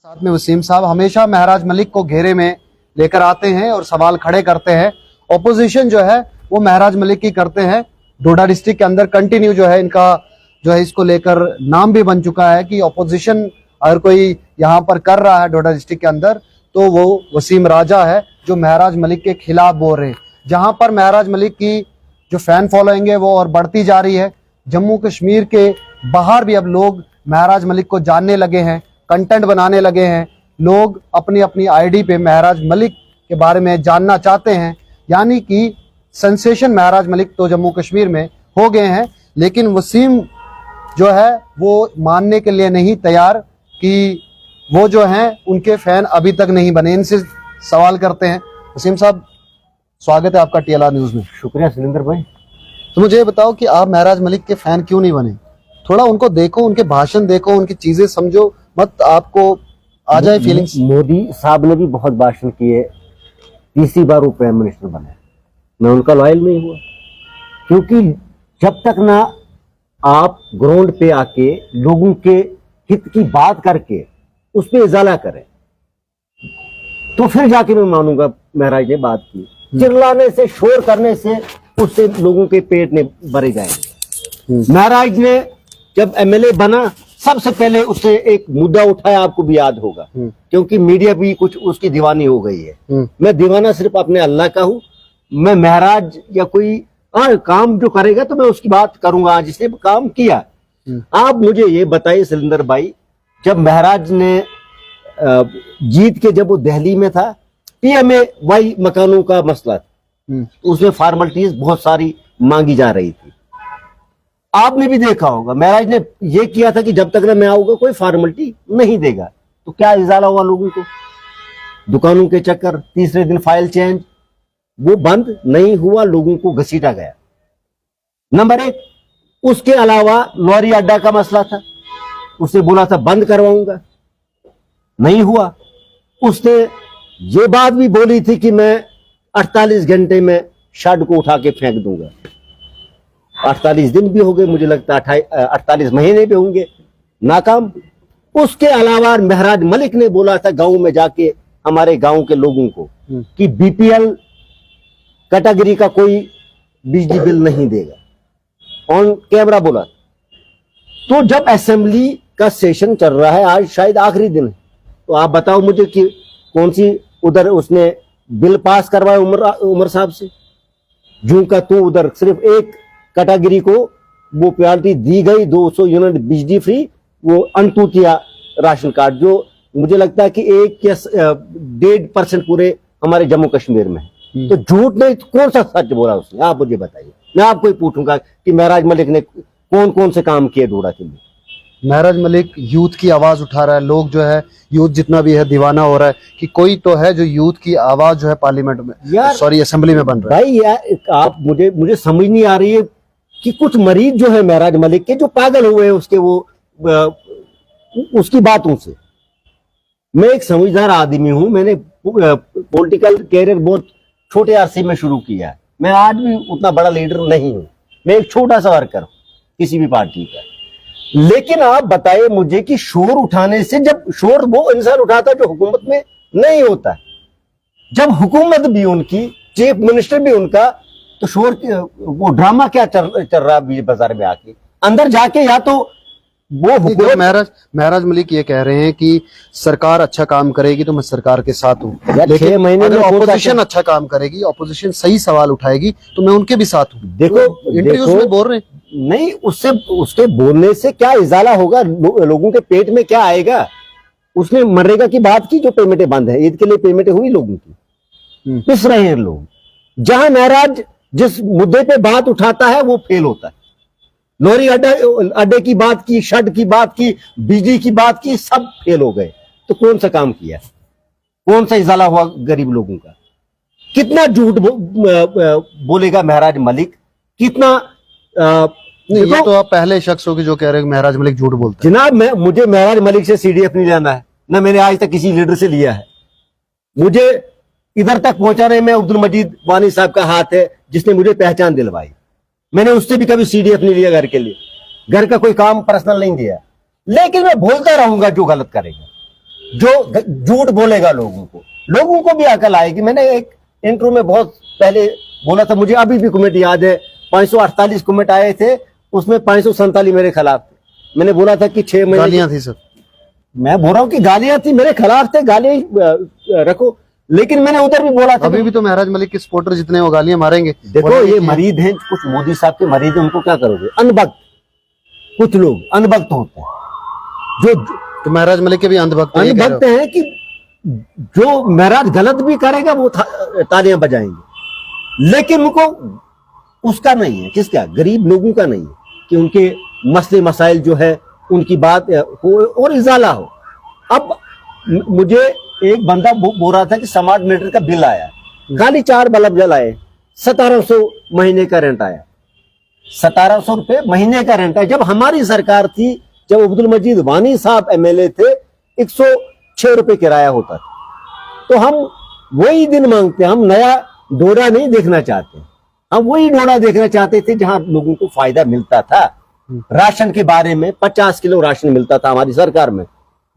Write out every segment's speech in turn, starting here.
साथ में वसीम साहब हमेशा महराज मलिक को घेरे में लेकर आते हैं और सवाल खड़े करते हैं। ऑपोजिशन जो है वो महराज मलिक की करते हैं। डोडा डिस्ट्रिक्ट के अंदर कंटिन्यू जो है इनका जो है इसको लेकर नाम भी बन चुका है कि ऑपोजिशन अगर कोई यहाँ पर कर रहा है डोडा डिस्ट्रिक्ट के अंदर तो वो वसीम राजा है जो महराज मलिक के खिलाफ बोल रहे हैं। जहां पर महराज मलिक की जो फैन फॉलोइंग है वो और बढ़ती जा रही है। जम्मू कश्मीर के बाहर भी अब लोग महराज मलिक को जानने लगे हैं, कंटेंट बनाने लगे हैं। लोग अपनी अपनी आईडी पे महराज मलिक के बारे में जानना चाहते हैं। यानी कि सेंसेशन महराज मलिक तो जम्मू कश्मीर में हो गए हैं, लेकिन वसीम जो है वो मानने के लिए नहीं तैयार कि वो जो हैं उनके फैन अभी तक नहीं बने। इनसे सवाल करते हैं। वसीम साहब, स्वागत है आपका TLR न्यूज में। शुक्रिया सुरेंद्र भाई। तो मुझे ये बताओ कि आप महराज मलिक के फैन क्यों नहीं बने? थोड़ा उनको देखो, उनके भाषण देखो, उनकी चीजें समझो, मत आपको आ जाए फीलिंग्स। मोदी साहब ने भी बहुत भाषण किए, तीसरी बार वो प्राइम मिनिस्टर बने, मैं उनका लॉयल नहीं हुआ। क्योंकि जब तक ना आप ग्राउंड पे आके लोगों के हित की बात करके उस पर इजाला करें तो फिर जाके मैं मानूंगा महराज ने बात की। चिल्लाने से, शोर करने से उससे लोगों के पेट ने भरे जाएंगे। महराज ने जब MLA बना सबसे पहले उससे एक मुद्दा उठाया, आपको भी याद होगा, क्योंकि मीडिया भी कुछ उसकी दीवानी हो गई है। मैं दीवाना सिर्फ अपने अल्लाह का हूं। मैं महराज या कोई काम जो करेगा तो मैं उसकी बात करूंगा, जिसने काम किया। आप मुझे ये बताइए सुरेंद्र भाई, जब महराज ने जीत के जब वो दिल्ली में था, PMAY मकानों का मसला था, उसमें फॉर्मेलिटीज बहुत सारी मांगी जा रही थी। आपने भी देखा होगा महराज ने ये किया था कि जब तक ना मैं आऊंगा कोई फॉर्मेलिटी नहीं देगा। तो क्या इजाला हुआ लोगों को? दुकानों के चक्कर, तीसरे दिन फाइल चेंज, वो बंद नहीं हुआ, लोगों को घसीटा गया। नंबर 1, उसके अलावा लॉरी अड्डा का मसला था, उसने बोला था बंद करवाऊंगा, नहीं हुआ। उसने ये बात भी बोली थी कि मैं 48 घंटे में शड को उठा के फेंक दूंगा। 48 दिन भी हो गए, मुझे लगता है 48 महीने भी होंगे, नाकाम। उसके अलावा महराज मलिक ने बोला था गांव में जाके हमारे गांव के लोगों को कि BPL कैटेगरी का कोई बिजली बिल नहीं देगा, ऑन कैमरा बोला। तो जब असेंबली का सेशन चल रहा है, आज शायद आखिरी दिन है, तो आप बताओ मुझे कि कौन सी उधर उसने बिल पास करवाया उमर साहब से? जूं का तू उधर सिर्फ एक कैटेगरी को वो प्रायोरिटी दी गई, 200 यूनिट बिजली फ्री, वो अनतुतिया राशन कार्ड, जो मुझे लगता है कि 1 या 1.5% पूरे हमारे जम्मू कश्मीर में है। तो झूठ नहीं तो कौन सा सच बोला उसने? आप मुझे बताइए। मैं आपको ही पूछूंगा कि महराज मलिक ने कौन कौन से काम किए डोडा के लिए? महराज मलिक यूथ की आवाज उठा रहा है। लोग जो है यूथ जितना भी है दीवाना हो रहा है कि कोई तो है जो यूथ की आवाज जो है पार्लियामेंट में, सॉरी असेंबली में बन रहा है। भाई यार, आप मुझे समझ नहीं आ रही है कि कुछ मरीज जो है महराज मलिक के, जो पागल हुए हैं उसके वो उसकी बातों से। मैं एक समझदार आदमी हूं, मैंने पॉलिटिकल कैरियर बहुत छोटे अरसे में शुरू किया है। मैं आज भी उतना बड़ा लीडर नहीं हूं, मैं एक छोटा सा वर्कर हूं किसी भी पार्टी का। लेकिन आप बताइए मुझे कि शोर उठाने से, जब शोर वो इंसान उठाता जो हुकूमत में नहीं होता, जब हुकूमत भी उनकी, चीफ मिनिस्टर भी उनका, तो शोर वो ड्रामा क्या चल रहा है बाजार में आके? अंदर जाके या तो वो हुकूमत। महराज मलिक ये कह रहे हैं कि सरकार अच्छा काम करेगी तो मैं सरकार के साथ हूँ, लेकिन 6 महीने में ऑपोजिशन अच्छा काम करेगी, ऑपोजिशन सही सवाल उठाएगी तो मैं उनके भी साथ हूँ। देखो इंटरव्यूज में बोल रहे हैं। नहीं, उसके बोलने से क्या इजाला होगा? लोगों के पेट में क्या आएगा? उसने मनरेगा की बात की, जो पेमेंटें बंद है, ईद के लिए पेमेंटें हुई लोगों की, पिस रहे हैं लोग। जहां महराज जिस मुद्दे पे बात उठाता है वो फेल होता है। लॉरी अड्डे की बात की, शड की बात की, बिजली की बात की, सब फेल हो गए। तो कौन सा काम किया? कौन सा इजाला हुआ गरीब लोगों का? कितना झूठ बोलेगा महराज मलिक? कितना नहीं, ये तो आप पहले शख्स हो कि जो कह रहे हैं महराज मलिक झूठ बोलते हैं। जनाब, मुझे महराज मलिक से CDF नहीं लेना है, ना मैंने आज तक किसी लीडर से लिया है। मुझे इधर तक पहुंचाने में अब्दुल मजीद वानी साहब का हाथ है, जिसने मुझे पहचान दिलवाई। मैंने उससे भी कभी CDF नहीं लिया घर के लिए, घर का कोई काम पर्सनल नहीं दिया। लेकिन मैं बोलता रहूंगा जो गलत करेगा। जो झूठ बोलेगा लोगों को भी अकल आएगी। मैंने एक इंटरव्यू में बहुत पहले बोला था, मुझे अभी भी कमेंट याद है, 548 कमेंट आए थे, उसमें 547 मेरे खिलाफ थे। मैंने बोला था कि 6 महीने गालियां थी सर। मैं बोल रहा हूँ कि गालियां थी, मेरे खिलाफ थे, गालियां रखो, लेकिन मैंने उधर भी बोला था अभी भी तो महराज मलिक के सपोर्टर जितने वो गालियां मारेंगे। देखो ये मरीद हैं, कुछ मोदी साहब के मरीद हैं, उनको क्या करोगे? अनभक्त, कुछ लोग अनभक्त होते हैं, जो तो महराज मलिक के भी अंधभक्त हैं, ये कह रहे हो? अनभक्त हैं कि जो महराज गलत भी करेगा वो तालियां बजाएंगे, लेकिन उनको उसका नहीं है, किसका? गरीब लोगों का नहीं है कि उनके मसले मसाइल जो है उनकी बात हो और इजाला हो। अब मुझे एक बंदा बोल रहा था कि स्मार्ट मीटर का बिल आया, खाली 4 बल्ब जलाए, 1700 महीने का रेंट आया, 1700 रुपए महीने का रेंट आया। जब हमारी सरकार थी, जब अब्दुल मजीद वानी साहब एमएलए थे, 106 रुपए किराया होता था। तो हम वही दिन मांगते हैं, हम नया डोरा नहीं देखना चाहते, हम वही डोरा देखना चाहते थे जहां लोगों को फायदा मिलता था। राशन के बारे में 50 किलो राशन मिलता था हमारी सरकार में,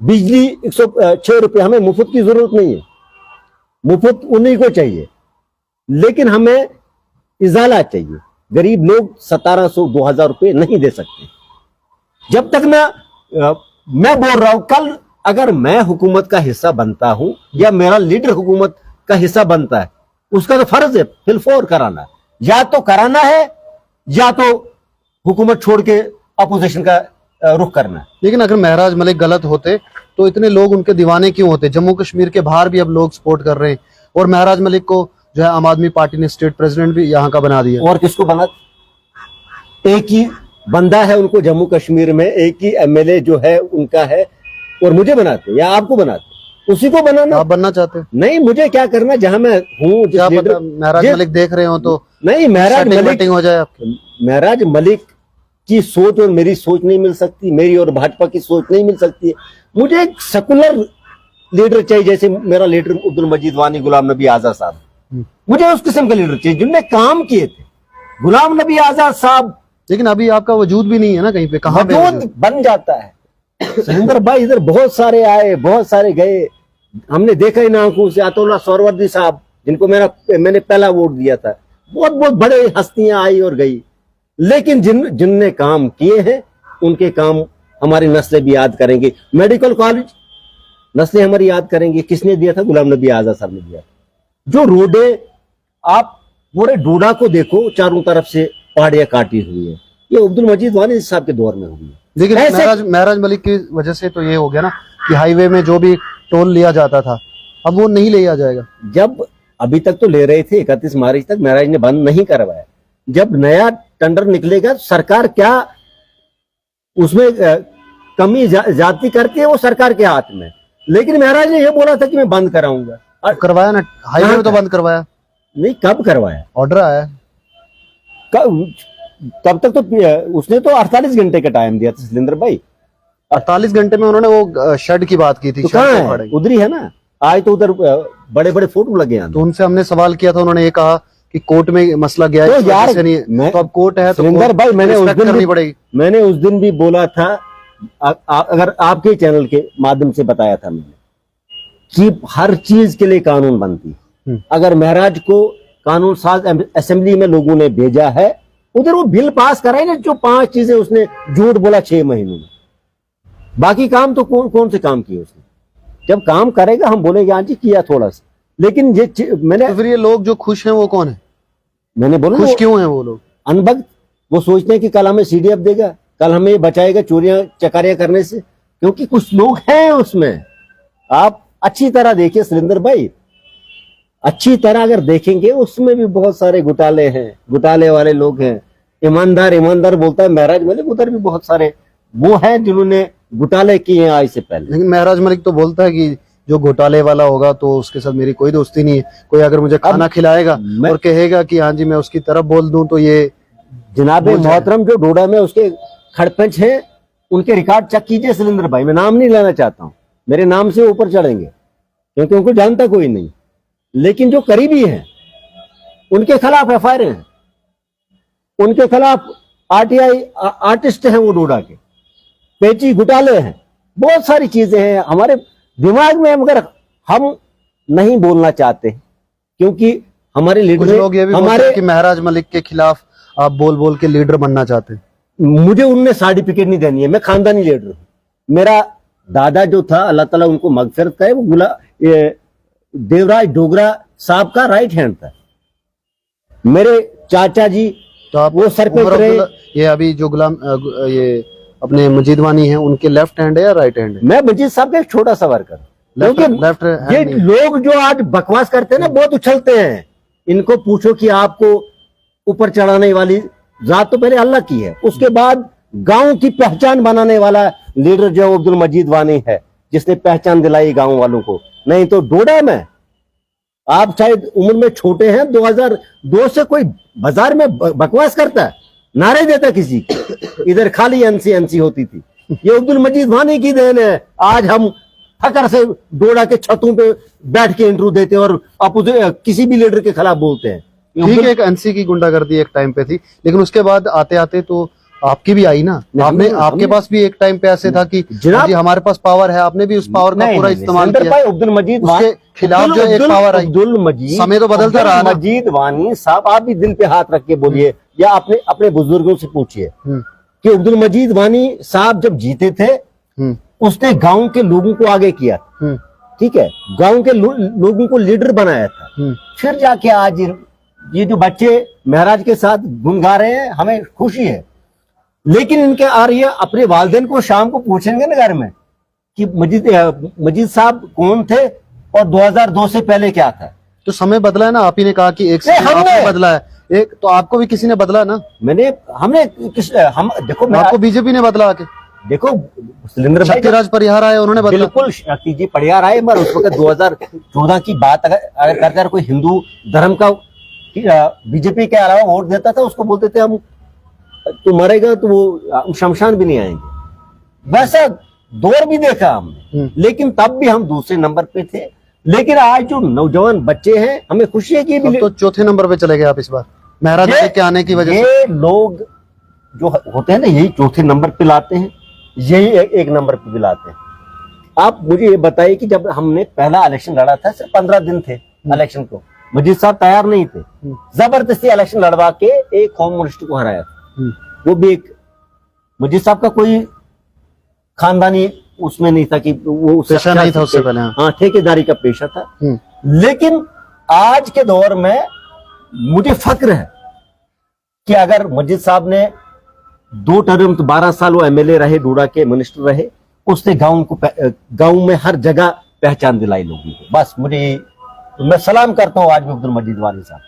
बिजली 106 रुपए, हमें मुफ्त की जरूरत नहीं है, मुफ्त उन्हीं को चाहिए, लेकिन हमें इजाला चाहिए। गरीब लोग 1700 2000 रुपए नहीं दे सकते। जब तक मैं बोल रहा हूं, कल अगर मैं हुकूमत का हिस्सा बनता हूं या मेरा लीडर हुकूमत का हिस्सा बनता है, उसका तो फर्ज है फिलफोर कराना है, या तो कराना है या तो हुकूमत छोड़ के अपोजिशन का रुख करना है। लेकिन अगर महराज मलिक गलत होते तो इतने लोग उनके दीवाने क्यों होते? जम्मू कश्मीर के बाहर भी अब लोग सपोर्ट कर रहे हैं, और महराज मलिक को जो है आम आदमी पार्टी ने स्टेट प्रेसिडेंट भी यहाँ का बना दिया। और किसको बना? एक ही बंदा है उनको जम्मू कश्मीर में, एक ही एमएलए जो है उनका है, और मुझे बनाते या आपको बनाते? उसी को बनाना। आप बनना चाहते हैं? नहीं, मुझे क्या करना, जहां मैं हूँ, क्या पता महराज मलिक देख रहे हो तो नहीं, महराज मलिक हो जाए आपकी। महराज मलिक की सोच और मेरी सोच नहीं मिल सकती, मेरी और भाजपा की सोच नहीं मिल सकती है। मुझे एक सेकुलर लीडर चाहिए, जैसे मेरा लीडर अब्दुल मजीद वानी, गुलाम नबी आजाद साहब, मुझे उस किस्म का लीडर चाहिए जिनने काम किए थे। गुलाम नबी आजाद साहब, लेकिन अभी आपका वजूद भी नहीं है ना कहीं पे, कहां पे वजूद बन जाता है। सुरेंद्र भाई इधर बहुत सारे आए, बहुत सारे गए, हमने देखा ही ना आंखों से। अतुल्ला सोहरवर्दी साहब, जिनको मैंने पहला वोट दिया था, बहुत बहुत बड़े हस्तियां आई और गई, लेकिन जिनने काम किए हैं उनके काम हमारी नस्लें भी याद करेंगे। मेडिकल कॉलेज नस्लें हमारी याद करेंगे। किसने दिया था? गुलाम नबी आजाद साहब ने दिया। जो रोडे, आप पूरे डोडा को देखो, चारों तरफ से पहाड़ियां काटी हुई है, ये अब्दुल मजीद वानी साहब के दौर में हुई है। लेकिन महराज मलिक की वजह से तो ये हो गया ना कि हाईवे में जो भी टोल लिया जाता था अब वो नहीं लिया जाएगा। जब अभी तक तो ले रहे थे, 31 मार्च तक महराज ने बंद नहीं करवाया। जब नया टेंडर निकलेगा, सरकार क्या उसमें कमी जाती करती है, वो सरकार के हाथ में। लेकिन महराज ने यह बोला था कि मैं बंद कराऊंगा, और करवाया ना, हाईवे में तो बंद करवाया नहीं। कब करवाया? ऑर्डर आया तब तक तो उसने तो 48 घंटे का टाइम दिया था सुरेंद्र भाई। 48 घंटे में उन्होंने वो शेड की बात की थी, तो कहाँ है? उधर ही है ना। आज तो उधर बड़े बड़े फोटो लगे हैं। तो उनसे हमने सवाल किया था, उन्होंने ये कहा कि कोर्ट में मसला गया है, तो यार से नहीं, तो अब कोर्ट है तो सुरेंद्र भाई, मैंने उस दिन भी बोला था, अगर आपके चैनल के माध्यम से बताया था मैंने, कि हर चीज के लिए कानून बनती। अगर महराज को कानून साज असेंबली में लोगों ने भेजा है, उधर वो बिल पास कराए ना, जो 5 चीजें उसने झूठ बोला 6 महीनों में। बाकी काम तो कौन से काम किए उसने? जब काम करेगा हम बोलेंगे हाँ जी किया थोड़ा सा। लेकिन ये मैंने, तो फिर ये लोग जो खुश हैं वो कौन है? मैंने बोला खुश क्यों हैं वो लोग? अनभक्त। वो सोचते हैं कि कल हमें सीडीएफ देगा, कल हमें बचाएगा चोरियां चकारियां करने से, क्योंकि कुछ लोग हैं उसमें। आप अच्छी तरह देखिए सुरेंद्र भाई, अच्छी तरह अगर देखेंगे उसमें भी बहुत सारे घोटाले हैं, घोटाले वाले लोग हैं। ईमानदार बोलता है महराज मलिक, उधर भी बहुत सारे वो हैं जिन्होंने घोटाले किए हैं आज से पहले। लेकिन महराज मलिक तो बोलता है कि जो घोटाले वाला होगा तो उसके साथ मेरी कोई दोस्ती नहीं है। कोई अगर मुझे खाना खिलाएगा और कहेगा कि हाँ जी मैं उसकी तरफ बोल दूं तो ये जनाबे मोहतरम, जो डोडा में उसके खड़पंच हैं, उनके रिकॉर्ड चेक कीजिए सुरेंद्र भाई। मैं नाम नहीं लेना चाहता हूं, मेरे नाम से ऊपर चढ़ेंगे क्योंकि उनको जानता कोई नहीं। लेकिन जो करीबी हैं उनके खिलाफ एफआईआर हैं, उनके खिलाफ आरटीआई आर्टिस्ट हैं, वो डोडा के पेची घोटाले हैं, बहुत सारी चीजें हैं। हमारे दिमाग में मगर हम नहीं बोलना चाहते, क्योंकि हमारे कुछ लीडर लोग ये भी बोलते हैं कि महराज मलिक के खिलाफ आप बोल बोल के लीडर बनना चाहते हैं। मुझे उनने सर्टिफिकेट नहीं देनी है, मैं खानदानी लीडर हूं। मेरा दादा जो था, अल्लाह ताला उनको मगफिरत करे, वो देवराज डोगरा साहब का राइट हैंड था। मेरे चाचा जी तो आप वो सर पे उमर उतरे। अब्दुल्ला, ये अभी जो ये अपने मजीद वानी है, उनके लेफ्ट हैंड है या राइट हैंड है? मैं मजीद साहब का एक छोटा सा वर्कर, क्योंकि लेफ्ट ये लोग जो आज बकवास करते हैं ना, बहुत उछलते हैं। इनको पूछो कि आपको ऊपर चढ़ाने वाली जात तो पहले अल्लाह की है, उसके बाद गांव की पहचान बनाने वाला लीडर जो अब्दुल मजीद वानी है, जिसने पहचान दिलाई गांव वालों को। नहीं तो डोडा में आप शायद उम्र में छोटे हैं, 2002 से कोई बाजार में बकवास करता है, नारे देता किसी को, इधर खाली एनसी एनसी होती थी। ये अब्दुल मजीद वानी की देन है। आज हम फकर से डोडा के छतों पे बैठ के इंटरव्यू देते हैं और किसी भी लीडर के खिलाफ बोलते हैं। ठीक है, एक एनसी की गुंडागर्दी एक टाइम पे थी, लेकिन उसके बाद आते आते तो आपकी भी आई ना। आपने आपके पास भी एक टाइम पे ऐसे था कि जनाब, जी हमारे पास पावर है, आपने भी उस पावर का पूरा इस्तेमाल किया। अब्दुल मजीद उसके खिलाफ जो एक पावर आई, अब्दुल मजीद, समय तो बदलता रहा ना। मजीद वानी साहब, आप भी दिल पे हाथ रख के बोलिए या अपने अपने बुजुर्गों से पूछिए कि अब्दुल मजीद वानी साहब जब जीते थे, उसने गांव के लोगों को आगे किया, ठीक है, गांव के लोगों को लीडर बनाया था। फिर जाके आज ये जो बच्चे महराज के साथ गुन गा रहे हैं, हमें खुशी है, लेकिन इनके आ रही है, अपने वालिदैन को शाम को पूछेंगे ना घर में कि मजीद साहब कौन थे और 2002 से पहले क्या था। तो समय बदला है ना। आप ही ने कहा कि एक समय आपने बदला है, एक तो आपको भी किसी ने बदला ना। हम देखो, आपको बीजेपी ने बदला आके। देखो सुरेंद्र भाई, शक्तिराज परिहार आए, उन्होंने बदला। बिल्कुल शक्ति जी परिहार आए, मगर उस वक्त 2014 की बात अगर करते कोई हिंदू धर्म का बीजेपी के अलावा वोट देता था, उसको बोलते थे हम तू मरेगा तो वो शमशान भी नहीं आएंगे। वैसा दौर भी देखा हमने, लेकिन तब भी हम दूसरे नंबर पे थे। लेकिन आज जो नौजवान बच्चे हैं, हमें खुशी है कि तो चौथे नंबर पे चले गए आप इस बार महराज मलिक के आने की वजह से। ये लोग जो होते हैं ना, यही चौथे नंबर पे लाते हैं, यही एक नंबर पे भी लाते हैं। आप मुझे ये बताइए कि जब हमने पहला इलेक्शन लड़ा था, सिर्फ 15 दिन थे इलेक्शन को, मजीद साहब तैयार नहीं थे, जबरदस्ती इलेक्शन लड़वा के एक होम मिनिस्टर को हराया था। वो भी एक मजीद साहब का कोई खानदानी उसमें नहीं था कि वो पेशा नहीं था उससे पहले। हाँ, ठेकेदारी का पेशा था। लेकिन आज के दौर में मुझे फक्र है कि अगर मजीद साहब ने 2 टर्म तो 12 साल वो एमएलए रहे, डोडा के मिनिस्टर रहे, उसने गांव में हर जगह पहचान दिलाई लोगों को। बस मैं सलाम करता हूँ आज भी अब्दुल मजीद वानी साहब।